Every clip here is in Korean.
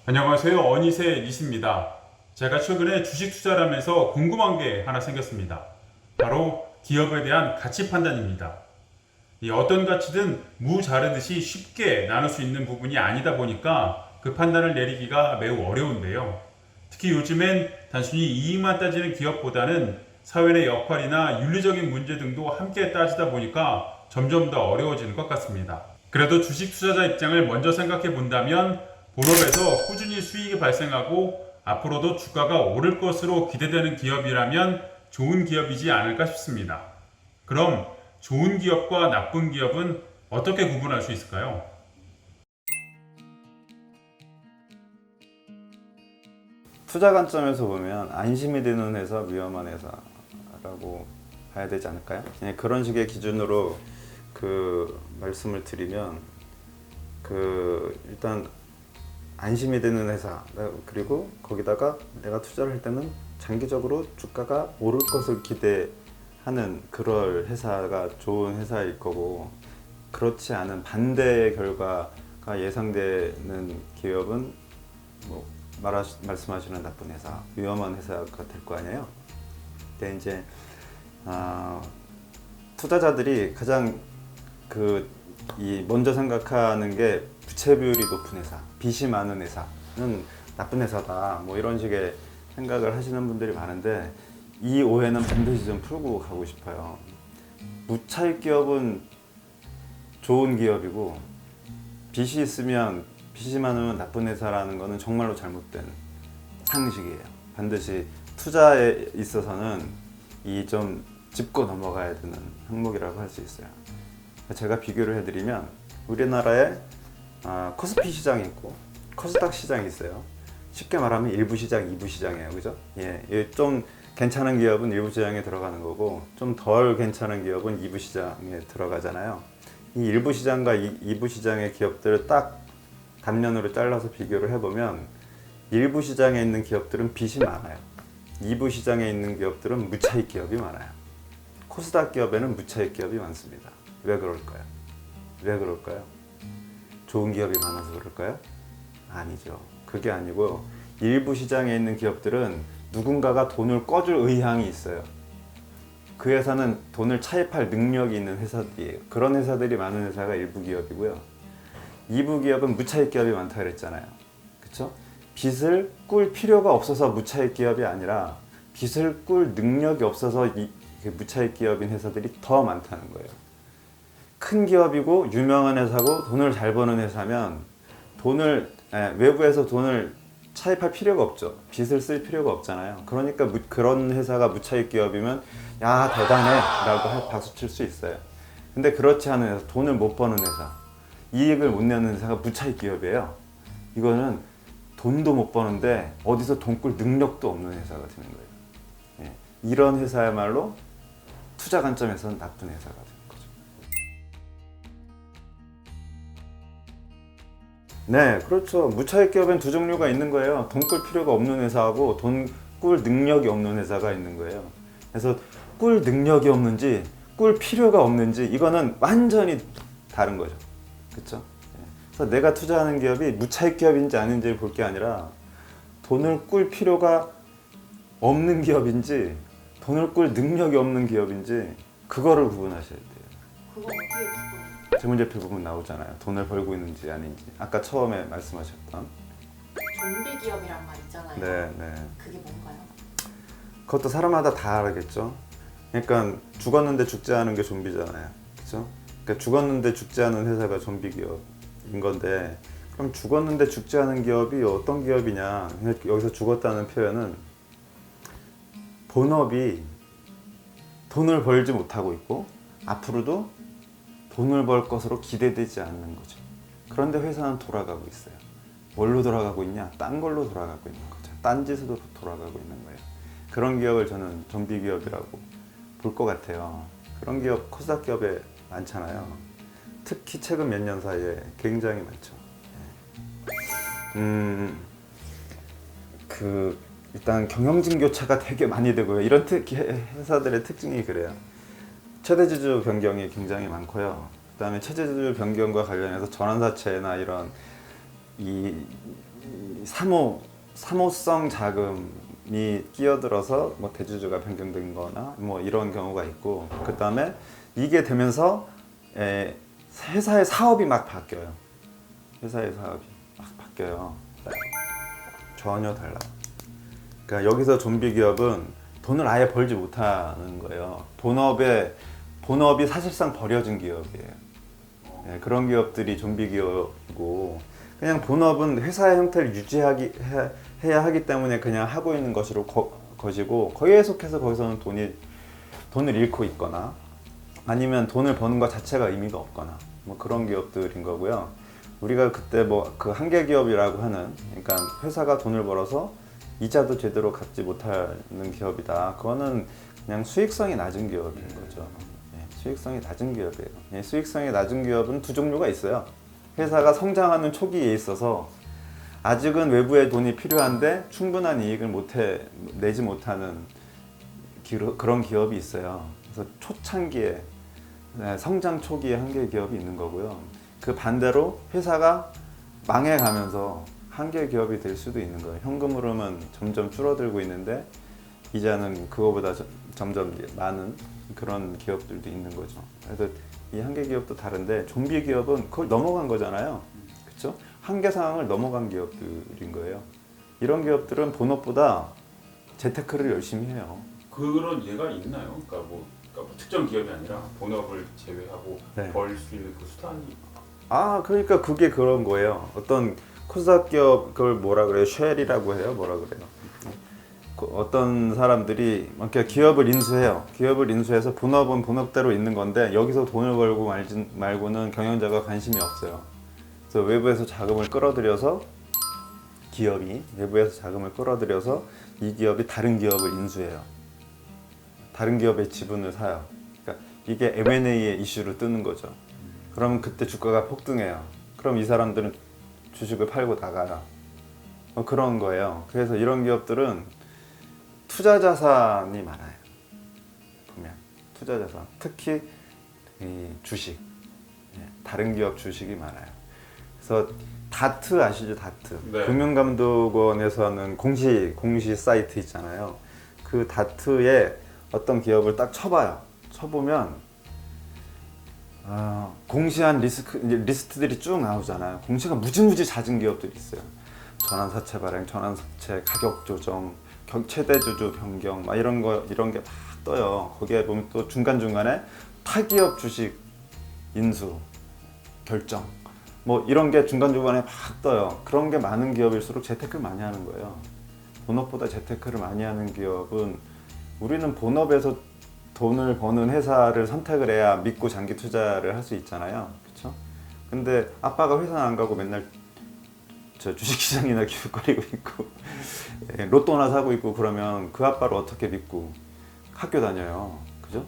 안녕하세요. 어니새 이십니다. 제가 최근에 주식 투자를 하면서 궁금한 게 하나 생겼습니다. 바로 기업에 대한 가치 판단입니다. 이 어떤 가치든 무 자르듯이 쉽게 나눌 수 있는 부분이 아니다 보니까 그 판단을 내리기가 매우 어려운데요. 특히 요즘엔 단순히 이익만 따지는 기업보다는 사회 의 역할이나 윤리적인 문제 등도 함께 따지다 보니까 점점 더 어려워지는 것 같습니다. 그래도 주식 투자자 입장을 먼저 생각해 본다면 본업에서 꾸준히 수익이 발생하고 앞으로도 주가가 오를 것으로 기대되는 기업이라면 좋은 기업이지 않을까 싶습니다. 그럼 좋은 기업과 나쁜 기업은 어떻게 구분할 수 있을까요? 투자 관점에서 보면 안심이 드는 회사, 위험한 회사라고 봐야 되지 않을까요? 그런 식의 기준으로 말씀을 드리면 일단 안심이 되는 회사, 그리고 거기다가 내가 투자를 할 때는 장기적으로 주가가 오를 것을 기대하는 그럴 회사가 좋은 회사일 거고, 그렇지 않은 반대의 결과가 예상되는 기업은 뭐 말씀하시는 나쁜 회사, 위험한 회사가 될 거 아니에요. 근데 이제 투자자들이 가장 먼저 생각하는 게 부채 비율이 높은 회사, 빚이 많은 회사는 나쁜 회사다, 뭐 이런 식의 생각을 하시는 분들이 많은데, 이 오해는 반드시 좀 풀고 가고 싶어요. 무차익 기업은 좋은 기업이고, 빚이 많으면 나쁜 회사라는 것은 정말로 잘못된 상식이에요. 반드시 투자에 있어서는 이 좀 짚고 넘어가야 되는 항목이라고 할 수 있어요. 제가 비교를 해드리면, 우리나라에 코스피 시장이 있고 코스닥 시장이 있어요. 쉽게 말하면 일부 시장, 2부 시장이에요. 그죠? 예, 좀 괜찮은 기업은 일부 시장에 들어가는 거고, 좀 덜 괜찮은 기업은 2부 시장에 들어가잖아요. 이 일부 시장과 2부 시장의 기업들을 딱 단면으로 잘라서 비교를 해보면, 일부 시장에 있는 기업들은 빚이 많아요. 2부 시장에 있는 기업들은 무차익 기업이 많아요. 코스닥 기업에는 무차익 기업이 많습니다. 왜 그럴까요? 왜 그럴까요? 좋은 기업이 많아서 그럴까요? 아니죠. 그게 아니고, 일부 시장에 있는 기업들은 누군가가 돈을 꿔줄 의향이 있어요. 그 회사는 돈을 차입할 능력이 있는 회사들이에요. 그런 회사들이 많은 회사가 일부 기업이고요. 2부 기업은 무차익 기업이 많다 그랬잖아요. 그쵸? 빚을 꿀 필요가 없어서 무차익 기업이 아니라, 빚을 꿀 능력이 없어서 무차익 기업인 회사들이 더 많다는 거예요. 큰 기업이고 유명한 회사고 돈을 잘 버는 회사면 외부에서 돈을 차입할 필요가 없죠. 빚을 쓸 필요가 없잖아요. 그러니까 그런 회사가 무차익 기업이면 야 대단해 라고 박수 칠 수 있어요. 근데 그렇지 않은 회사, 돈을 못 버는 회사, 이익을 못 내는 회사가 무차익 기업이에요. 이거는 돈도 못 버는데 어디서 돈 꿀 능력도 없는 회사가 되는 거예요. 예. 이런 회사야말로 투자 관점에서는 나쁜 회사가 되는 거죠. 네, 그렇죠. 무차익 기업엔 두 종류가 있는 거예요. 돈 꿀 필요가 없는 회사하고 돈 꿀 능력이 없는 회사가 있는 거예요. 그래서 꿀 능력이 없는지 꿀 필요가 없는지, 이거는 완전히 다른 거죠. 그렇죠? 그래서 내가 투자하는 기업이 무차익 기업인지 아닌지를 볼 게 아니라, 돈을 꿀 필요가 없는 기업인지 돈을 꿀 능력이 없는 기업인지, 그거를 구분하셔야 돼요. 그거 어떻게 구분? 재무제표 부분 나오잖아요. 돈을 벌고 있는지 아닌지. 아까 처음에 말씀하셨던. 좀비 기업이란 말 있잖아요. 네. 그게 뭔가요? 그것도 사람마다 다 알겠죠. 그러니까 죽었는데 죽지 않은 게 좀비잖아요. 그렇죠? 그러니까 죽었는데 죽지 않은 회사가 좀비 기업인 건데, 그럼 죽었는데 죽지 않은 기업이 어떤 기업이냐? 여기서 죽었다는 표현은 본업이 돈을 벌지 못하고 있고 앞으로도 돈을 벌 것으로 기대되지 않는 거죠. 그런데 회사는 돌아가고 있어요. 뭘로 돌아가고 있냐? 딴 걸로 돌아가고 있는 거죠. 딴 짓으로 돌아가고 있는 거예요. 그런 기업을 저는 좀비 기업이라고 볼 것 같아요. 그런 기업 코스닥 기업에 많잖아요. 특히 최근 몇 년 사이에 굉장히 많죠. 일단 경영진 교체가 되게 많이 되고요. 이런 회사들의 특징이 그래요. 최대주주 변경이 굉장히 많고요. 그다음에 최대주주 변경과 관련해서 전환사채나 이런 이 사모성 자금이 끼어들어서 뭐 대주주가 변경된 거나 뭐 이런 경우가 있고, 그 다음에 이게 되면서 회사의 사업이 막 바뀌어요. 회사의 사업이 막 바뀌어요. 전혀 달라. 그러니까 여기서 좀비 기업은 돈을 아예 벌지 못하는 거예요. 본업이 사실상 버려진 기업이에요. 그런 기업들이 좀비 기업이고, 그냥 본업은 회사의 형태를 해야 하기 때문에 그냥 하고 있는 것이고, 계속해서 거기서는 돈을 잃고 있거나, 아니면 돈을 버는 것 자체가 의미가 없거나, 뭐 그런 기업들인 거고요. 우리가 그때 뭐 그 한계 기업이라고 하는, 그러니까 회사가 돈을 벌어서 이자도 제대로 갚지 못하는 기업이다. 그거는 그냥 수익성이 낮은 기업인 거죠. 수익성이 낮은 기업이에요. 수익성이 낮은 기업은 두 종류가 있어요. 회사가 성장하는 초기에 있어서 아직은 외부의 돈이 필요한데 충분한 이익을 내지 못하는 그런 기업이 있어요. 그래서 초창기에 성장 초기에 한계 기업이 있는 거고요. 그 반대로 회사가 망해가면서 한계 기업이 될 수도 있는 거예요. 현금 흐름은 점점 줄어들고 있는데 이자는 그거보다 점점 많은 그런 기업들도 있는 거죠. 그래서 이 한계 기업도 다른데, 좀비 기업은 그걸 넘어간 거잖아요. 그렇죠? 한계 상황을 넘어간 기업들인 거예요. 이런 기업들은 본업보다 재테크를 열심히 해요. 그런 예가 있나요? 그러니까 뭐 특정 기업이 아니라 본업을 제외하고 네. 벌 수 있는 그 수단이. 그러니까 그게 그런 거예요. 어떤 코스닥 기업, 그걸 뭐라 그래요? 쉘이라고 해요? 뭐라 그래요? 어떤 사람들이 그러니까 기업을 인수해요. 기업을 인수해서 본업은 본업대로 있는 건데 여기서 돈을 벌고 말고는 경영자가 관심이 없어요. 그래서 외부에서 자금을 끌어들여서 이 기업이 다른 기업을 인수해요. 다른 기업의 지분을 사요. 그러니까 이게 M&A의 이슈로 뜨는 거죠. 그러면 그때 주가가 폭등해요. 그럼 이 사람들은 주식을 팔고 나가요. 그런 거예요. 그래서 이런 기업들은 투자 자산이 많아요. 보면 투자 자산, 특히 이 주식, 다른 기업 주식이 많아요. 그래서 다트 아시죠? 다트. 네. 금융감독원에서 하는 공시 사이트 있잖아요. 그 다트에 어떤 기업을 딱 쳐보면 공시한 리스트들이 쭉 나오잖아요. 공시가 무지무지 잦은 기업들이 있어요. 전환사채 발행, 전환사채 가격 조정, 최대 주주 변경, 막 이런 게 막 떠요. 거기에 보면 또 중간중간에 타기업 주식 인수 결정, 뭐 이런 게 중간중간에 막 떠요. 그런 게 많은 기업일수록 재테크를 많이 하는 거예요. 본업보다 재테크를 많이 하는 기업은, 우리는 본업에서 돈을 버는 회사를 선택을 해야 믿고 장기 투자를 할 수 있잖아요. 그렇죠? 근데 아빠가 회사 안 가고 맨날 저 주식시장이나 기웃거리고 있고 로또나 사고 있고 그러면 그 아빠를 어떻게 믿고 학교 다녀요. 그죠?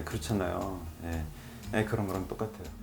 그렇잖아요. 그런 거랑 똑같아요.